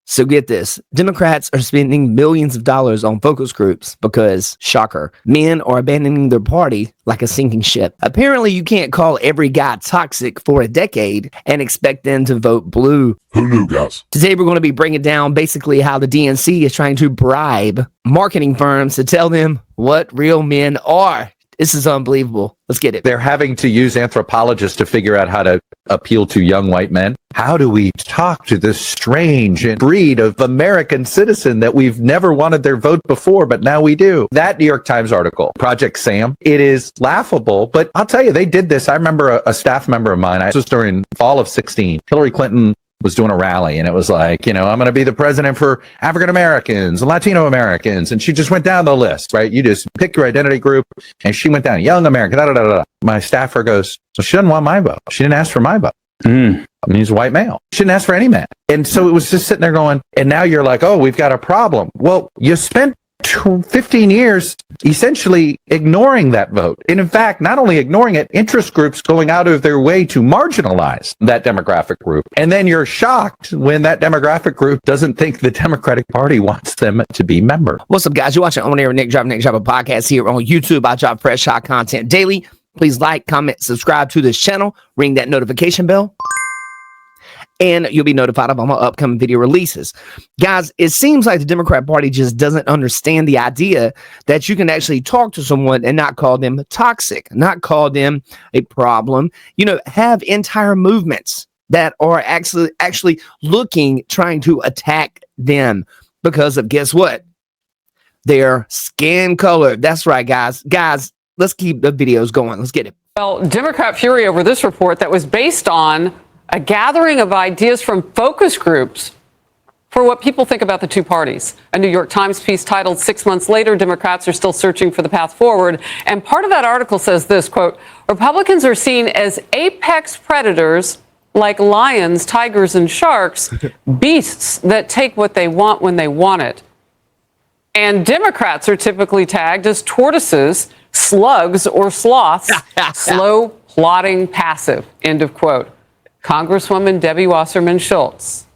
So get this, Democrats are spending millions of dollars on focus groups because, shocker, men are abandoning their party like a sinking ship. Apparently, you can't call every guy toxic for a decade and expect them to vote blue. Who knew, guys? Today, we're going to be bringing down basically how the DNC is trying to bribe marketing firms to tell them what real men are. This is unbelievable. Let's get it. They're having to use anthropologists to figure out how to appeal to young white men. How do we talk to this strange breed of American citizen that we've never wanted their vote before, but now we do? That New York Times article, Project Sam, it is laughable, but I'll tell you, they did this. I remember a staff member of mine, this was during fall of 16. Hillary Clinton was doing a rally, and it was like, I'm going to be the president for African Americans and Latino Americans. And she just went down the list, right? You just pick your identity group. And she went down, young American, da, da, da, da. My staffer goes, so she doesn't want my vote. She didn't ask for my vote. I mean, he's a white male. She didn't ask for any man. And so it was just sitting there going, and now you're like, oh, we've got a problem. Well, you spent 15 years essentially ignoring that vote. And in fact, not only ignoring it, interest groups going out of their way to marginalize that demographic group. And then you're shocked when that demographic group doesn't think the Democratic Party wants them to be members. What's up, guys? You're watching On Air Nick Drop a podcast here on YouTube. I drop fresh, hot content daily. Please like, comment, subscribe to this channel, ring that notification bell, and you'll be notified of all my upcoming video releases. Guys, it seems like the Democrat Party just doesn't understand the idea that you can actually talk to someone and not call them toxic, not call them a problem, have entire movements that are actually trying to attack them because of, guess what? Their skin color. That's right, guys. Guys, let's keep the videos going. Let's get it. Well, Democrat fury over this report that was based on a gathering of ideas from focus groups for what people think about the two parties. A New York Times piece titled 6 months later, Democrats are still searching for the path forward. And part of that article says this, quote, Republicans are seen as apex predators like lions, tigers, and sharks, beasts that take what they want when they want it. And Democrats are typically tagged as tortoises, slugs, or sloths, slow, plodding, passive, end of quote. Congresswoman Debbie Wasserman Schultz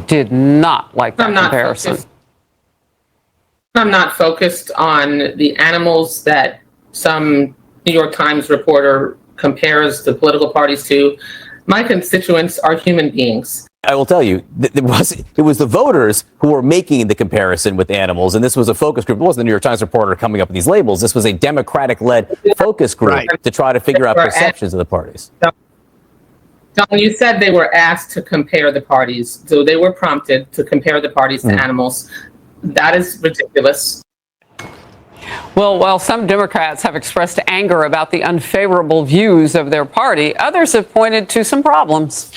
did not like that comparison. I'm not focused on the animals that some New York Times reporter compares the political parties to. My constituents are human beings. I will tell you, it was the voters who were making the comparison with animals, and this was a focus group. It wasn't the New York Times reporter coming up with these labels. This was a Democratic-led focus group to try to figure out perceptions of the parties. Don, you said they were asked to compare the parties, so they were prompted to compare the parties to animals. That is ridiculous. Well, while some Democrats have expressed anger about the unfavorable views of their party, others have pointed to some problems.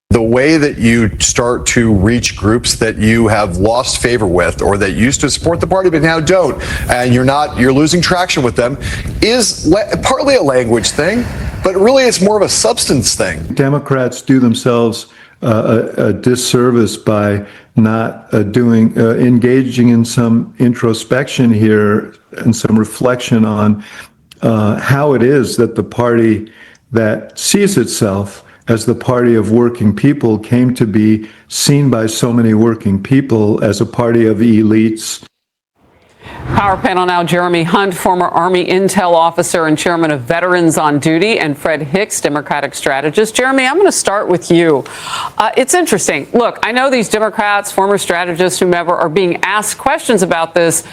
The way that you start to reach groups that you have lost favor with or that used to support the party but now don't, and you're losing traction with them, is partly a language thing, but really it's more of a substance thing. Democrats do themselves a disservice by not engaging in some introspection here and some reflection on how it is that the party that sees itself as the party of working people came to be seen by so many working people as a party of elites. Power panel now, Jeremy Hunt, former Army intel officer and chairman of Veterans on Duty, and Fred Hicks, Democratic strategist. Jeremy, I'm going to start with you. It's interesting. Look, I know these Democrats, former strategists, whomever, are being asked questions about this,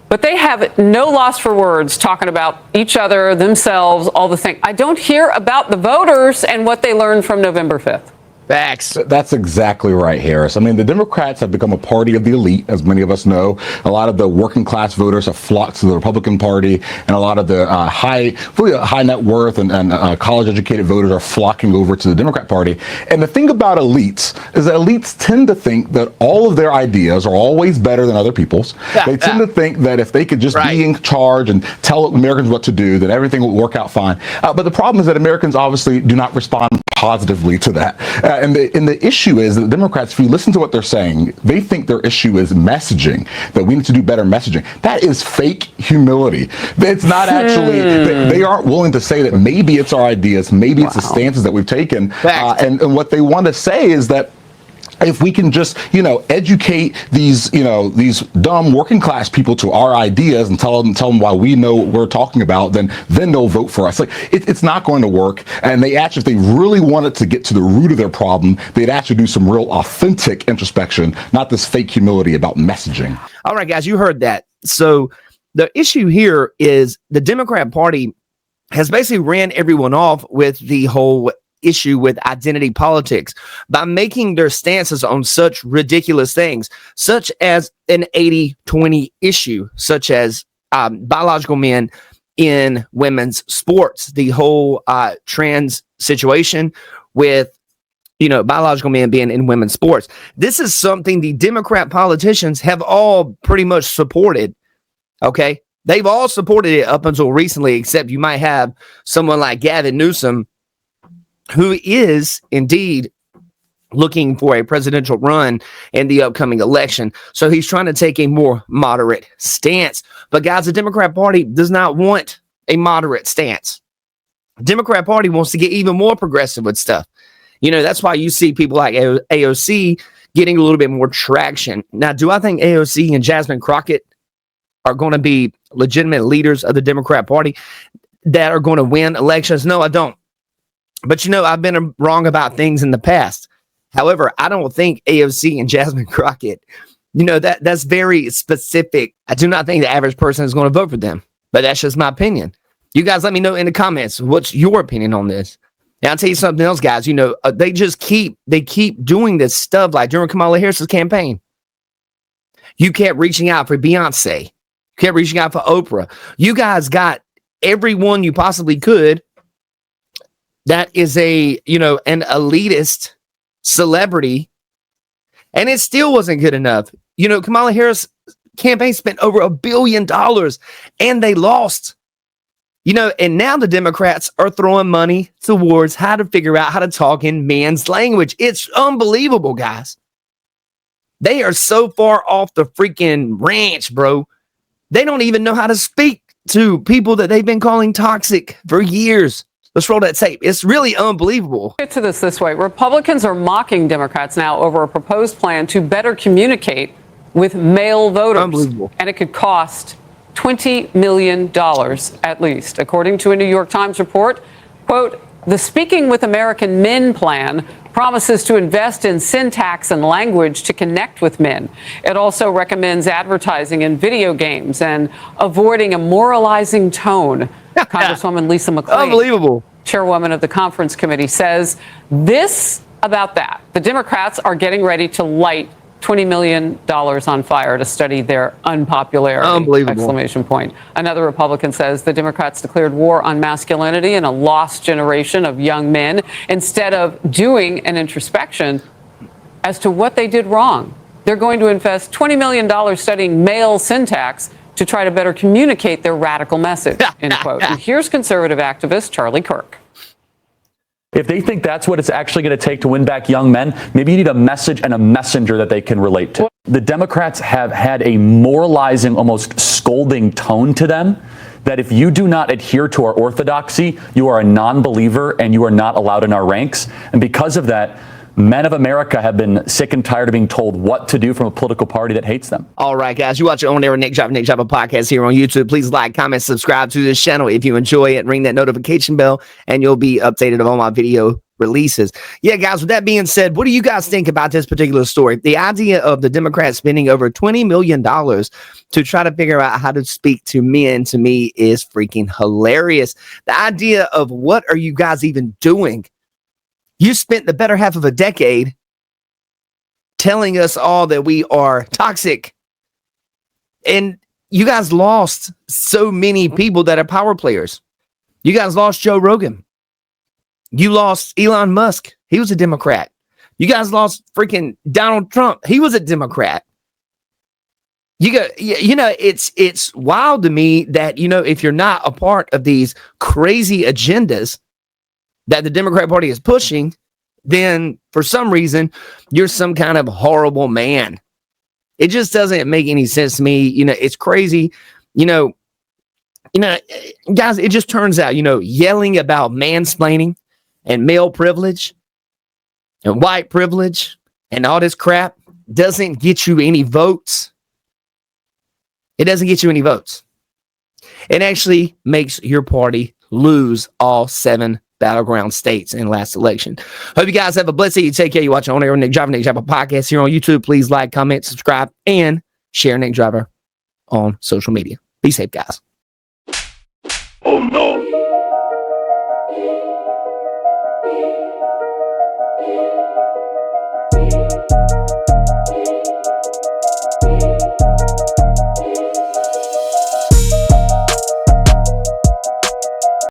but they have no loss for words talking about each other, themselves, all the things. I don't hear about the voters and what they learned from November 5th. Facts. That's exactly right, Harris. I mean, the Democrats have become a party of the elite, as many of us know. A lot of the working class voters have flocked to the Republican Party, and a lot of the high net worth and college educated voters are flocking over to the Democrat Party. And the thing about elites is that elites tend to think that all of their ideas are always better than other people's. They tend to think that if they could just be in charge and tell Americans what to do, that everything will work out fine. But the problem is that Americans obviously do not respond positively to that. And the issue is that the Democrats, if you listen to what they're saying, they think their issue is messaging, that we need to do better messaging. That is fake humility. It's not actually, they aren't willing to say that maybe it's our ideas, maybe it's the stances that we've taken. And what they want to say is that if we can just, educate these dumb working class people to our ideas and tell them why we know what we're talking about, then they'll vote for us. Like it's not going to work. And if they really wanted to get to the root of their problem, they'd actually do some real authentic introspection, not this fake humility about messaging. All right, guys, you heard that. So the issue here is the Democrat Party has basically ran everyone off with the whole issue with identity politics by making their stances on such ridiculous things, such as an 80-20 issue, such as biological men in women's sports, the whole trans situation with biological men being in women's sports. This is something the Democrat politicians have all pretty much supported. Okay. They've all supported it up until recently, except you might have someone like Gavin Newsom, who is indeed looking for a presidential run in the upcoming election. So he's trying to take a more moderate stance. But guys, the Democrat Party does not want a moderate stance. The Democrat Party wants to get even more progressive with stuff. That's why you see people like AOC getting a little bit more traction. Now, do I think AOC and Jasmine Crockett are going to be legitimate leaders of the Democrat Party that are going to win elections? No, I don't. But I've been wrong about things in the past. However, I don't think AOC and Jasmine Crockett, that's very specific. I do not think the average person is going to vote for them, but that's just my opinion. You guys let me know in the comments, what's your opinion on this? And I'll tell you something else, guys. They just keep doing this stuff like during Kamala Harris's campaign. You kept reaching out for Beyonce. You kept reaching out for Oprah. You guys got everyone you possibly could that is an elitist celebrity, and it still wasn't good enough. Kamala Harris campaign spent over $1 billion and they lost. And now the Democrats are throwing money towards how to figure out how to talk in man's language. It's unbelievable, guys. They are so far off the freaking ranch, bro. They don't even know how to speak to people that they've been calling toxic for years. Let's roll that tape. It's really unbelievable. Get to this way. Republicans are mocking Democrats now over a proposed plan to better communicate with male voters. Unbelievable. And it could cost $20 million at least. According to a New York Times report, quote, the Speaking with American Men plan promises to invest in syntax and language to connect with men. It also recommends advertising in video games and avoiding a moralizing tone. Congresswoman Lisa McClain, unbelievable, chairwoman of the conference committee, says this about that. The Democrats are getting ready to light $20 million on fire to study their unpopularity. Unbelievable. Exclamation point. Another Republican says the Democrats declared war on masculinity and a lost generation of young men instead of doing an introspection as to what they did wrong. They're going to invest $20 million studying male syntax to try to better communicate their radical message, end quote. And here's conservative activist Charlie Kirk. If they think that's what it's actually going to take to win back young men, maybe you need a message and a messenger that they can relate to. The Democrats have had a moralizing, almost scolding tone to them that if you do not adhere to our orthodoxy, you are a non-believer and you are not allowed in our ranks. And because of that, men of America have been sick and tired of being told what to do from a political party that hates them. All right, guys, you watch your own Nick Java podcast here on YouTube. Please like, comment, subscribe to this channel if you enjoy it. Ring that notification bell, and you'll be updated on all my video releases. Yeah, guys, with that being said, what do you guys think about this particular story? The idea of the Democrats spending over $20 million to try to figure out how to speak to men, to me, is freaking hilarious. The idea of what are you guys even doing? You spent the better half of a decade telling us all that we are toxic. And you guys lost so many people that are power players. You guys lost Joe Rogan. You lost Elon Musk. He was a Democrat. You guys lost freaking Donald Trump. He was a Democrat. It's wild to me that, if you're not a part of these crazy agendas that the Democrat Party is pushing, then for some reason you're some kind of horrible man. It just doesn't make any sense to me. It's crazy. Guys, it just turns out, yelling about mansplaining and male privilege and white privilege and all this crap doesn't get you any votes. It doesn't get you any votes. It actually makes your party lose all 7 battleground states in last election. Hope you guys have a blessed day. You take care. You watch On Air with Nick Driver podcast here on YouTube. Please like, comment, subscribe, and share Nick Driver on social media. Be safe, guys. Oh no.